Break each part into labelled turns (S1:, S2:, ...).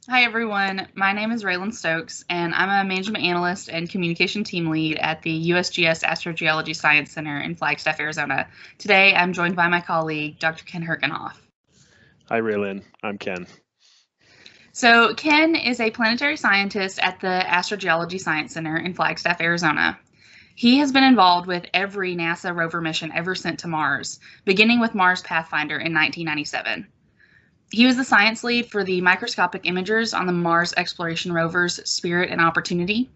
S1: Hi, everyone. My name is Raylan Stokes, and I'm a management analyst and communication team lead at the USGS Astrogeology Science Center in Flagstaff, Arizona. Today, I'm joined by my colleague, Dr. Ken Herkenhoff.
S2: Hi, Raylan. I'm Ken.
S1: So, Ken is a planetary scientist at the Astrogeology Science Center in Flagstaff, Arizona. He has been involved with every NASA rover mission ever sent to Mars, beginning with Mars Pathfinder in 1997. He was the science lead for the microscopic imagers on the Mars exploration rovers Spirit and Opportunity.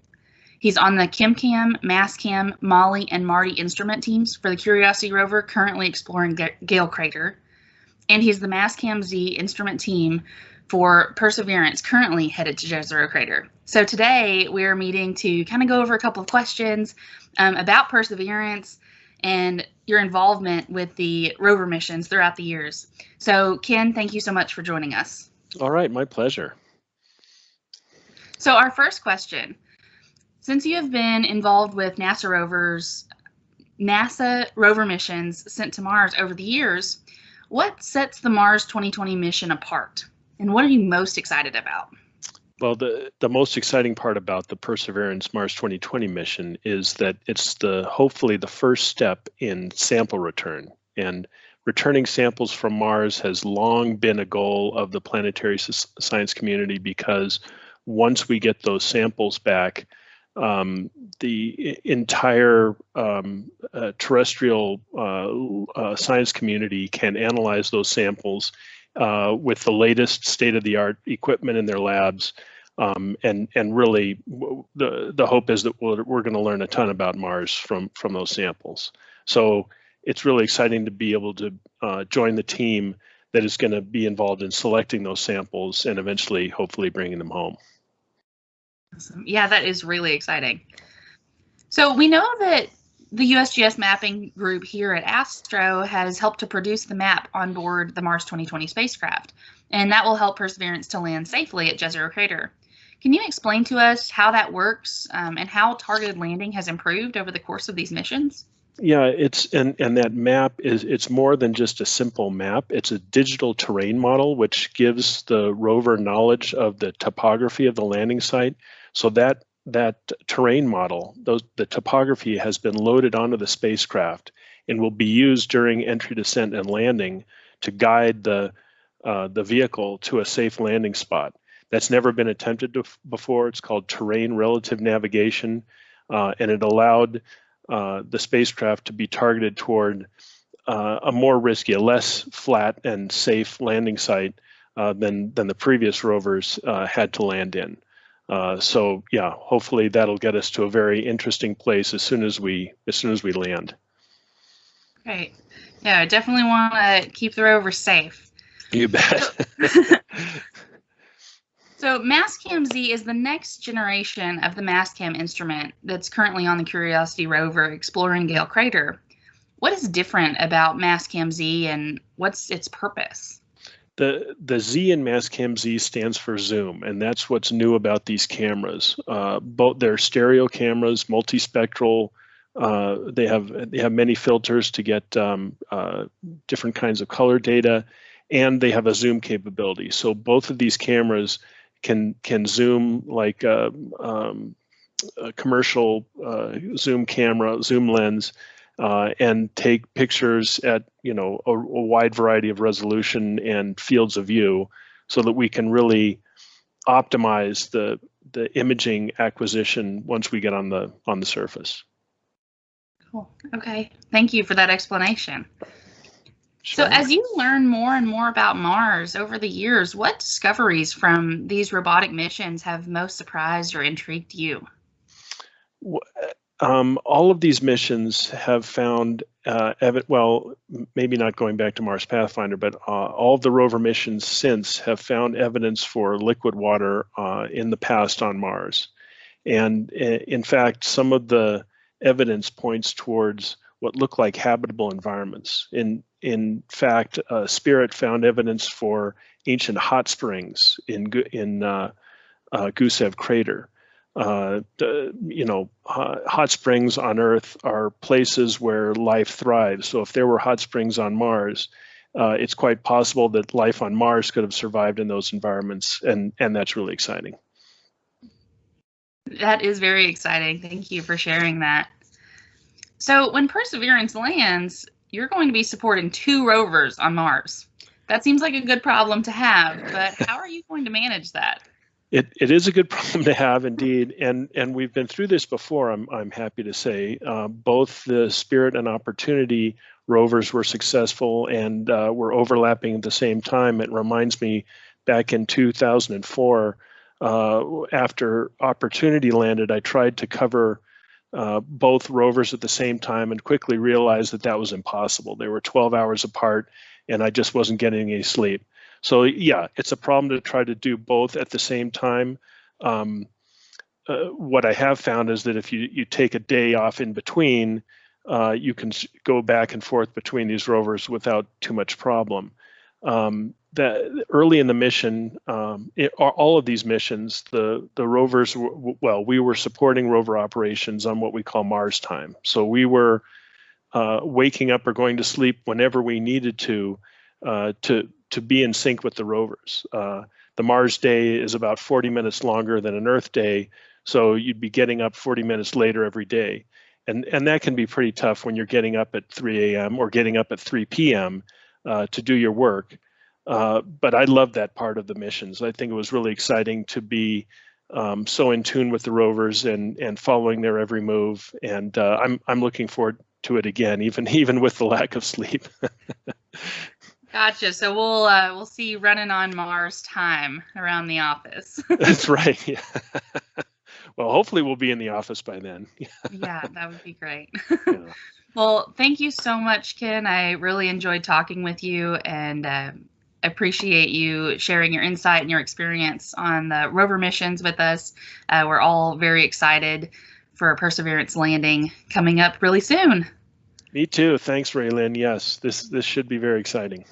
S1: He's on the ChemCam, MassCam, Molly, and Marty instrument teams for the Curiosity rover currently exploring Gale Crater. And he's the MassCam Z instrument team for Perseverance, currently headed to Jezero Crater. So today we're meeting to kind of go over a couple of questions about Perseverance and your involvement with the rover missions throughout the years. So Ken, thank you so much for joining us.
S2: All right, my pleasure.
S1: So our first question, since you have been involved with NASA rover missions sent to Mars over the years, what sets the Mars 2020 mission apart? And what are you most excited about?
S2: Well, the most exciting part about the Perseverance Mars 2020 mission is that it's hopefully the first step in sample return. And returning samples from Mars has long been a goal of the planetary science community, because once we get those samples back, the entire terrestrial science community can analyze those samples with the latest state-of-the-art equipment in their labs, and really the hope is that we're going to learn a ton about Mars from those samples. So it's really exciting to be able to join the team that is going to be involved in selecting those samples and eventually, hopefully, bringing them home.
S1: Awesome. Yeah, that is really exciting. So we know that the USGS mapping group here at Astro has helped to produce the map on board the Mars 2020 spacecraft, and that will help Perseverance to land safely at Jezero Crater. Can you explain to us how that works and how targeted landing has improved over the course of these missions?
S2: Yeah, and that map it's more than just a simple map. It's a digital terrain model which gives the rover knowledge of the topography of the landing site. So that terrain model, the topography has been loaded onto the spacecraft and will be used during entry, descent, and landing to guide the vehicle to a safe landing spot. That's never been attempted before. It's called terrain relative navigation, and it allowed the spacecraft to be targeted toward a more risky, a less flat and safe landing site than the previous rovers had to land in. So yeah, hopefully that'll get us to a very interesting place as soon as we land.
S1: Great. Yeah, I definitely want to keep the rover safe.
S2: You bet.
S1: So MassCam Z is the next generation of the MassCam instrument that's currently on the Curiosity rover exploring Gale Crater. What is different about MassCam Z and what's its purpose?
S2: The Z in MassCam Z stands for zoom, and that's what's new about these cameras. Both they're stereo cameras, multispectral. They have many filters to get different kinds of color data, and they have a zoom capability. So both of these cameras can zoom like a commercial zoom camera, zoom lens, and take pictures at a wide variety of resolution and fields of view, so that we can really optimize the imaging acquisition once we get on the surface.
S1: Cool. Okay. Thank you for that explanation.
S2: Sure.
S1: So as you learn more and more about Mars over the years, what discoveries from these robotic missions have most surprised or intrigued you?
S2: All of these missions have found, well, maybe not going back to Mars Pathfinder, but all of the rover missions since have found evidence for liquid water in the past on Mars. And in fact, some of the evidence points towards what look like habitable environments. In fact, Spirit found evidence for ancient hot springs in Gusev Crater. Hot springs on Earth are places where life thrives. So if there were hot springs on Mars, it's quite possible that life on Mars could have survived in those environments, and that's really exciting.
S1: That is very exciting. Thank you for sharing that. So when Perseverance lands, you're going to be supporting 2 rovers on Mars. That seems like a good problem to have, but how are you going to manage that?
S2: It is a good problem to have indeed, and we've been through this before. I'm happy to say both the Spirit and Opportunity rovers were successful and were overlapping at the same time. It reminds me back in 2004, after Opportunity landed, I tried to cover both rovers at the same time and quickly realized that that was impossible. They were 12 hours apart, and I just wasn't getting any sleep. So yeah, it's a problem to try to do both at the same time. What I have found is that if you take a day off in between, you can go back and forth between these rovers without too much problem. That early in the mission, all of these missions, the rovers, well, we were supporting rover operations on what we call Mars time. So we were waking up or going to sleep whenever we needed to be in sync with the rovers. The Mars day is about 40 minutes longer than an Earth day, so you'd be getting up 40 minutes later every day. And that can be pretty tough when you're getting up at 3 a.m. or getting up at 3 p.m. To do your work. But I love that part of the missions. I think it was really exciting to be so in tune with the rovers and following their every move. And I'm looking forward to it again, even with the lack of sleep.
S1: Gotcha. So we'll see you running on Mars time around the office.
S2: That's right. Yeah. Well, hopefully we'll be in the office by then.
S1: Yeah, that would be great.
S2: Yeah.
S1: Well, thank you so much, Ken. I really enjoyed talking with you, and appreciate you sharing your insight and your experience on the rover missions with us. We're all very excited for Perseverance landing coming up really soon.
S2: Me too. Thanks, Raylyn. Yes, this should be very exciting.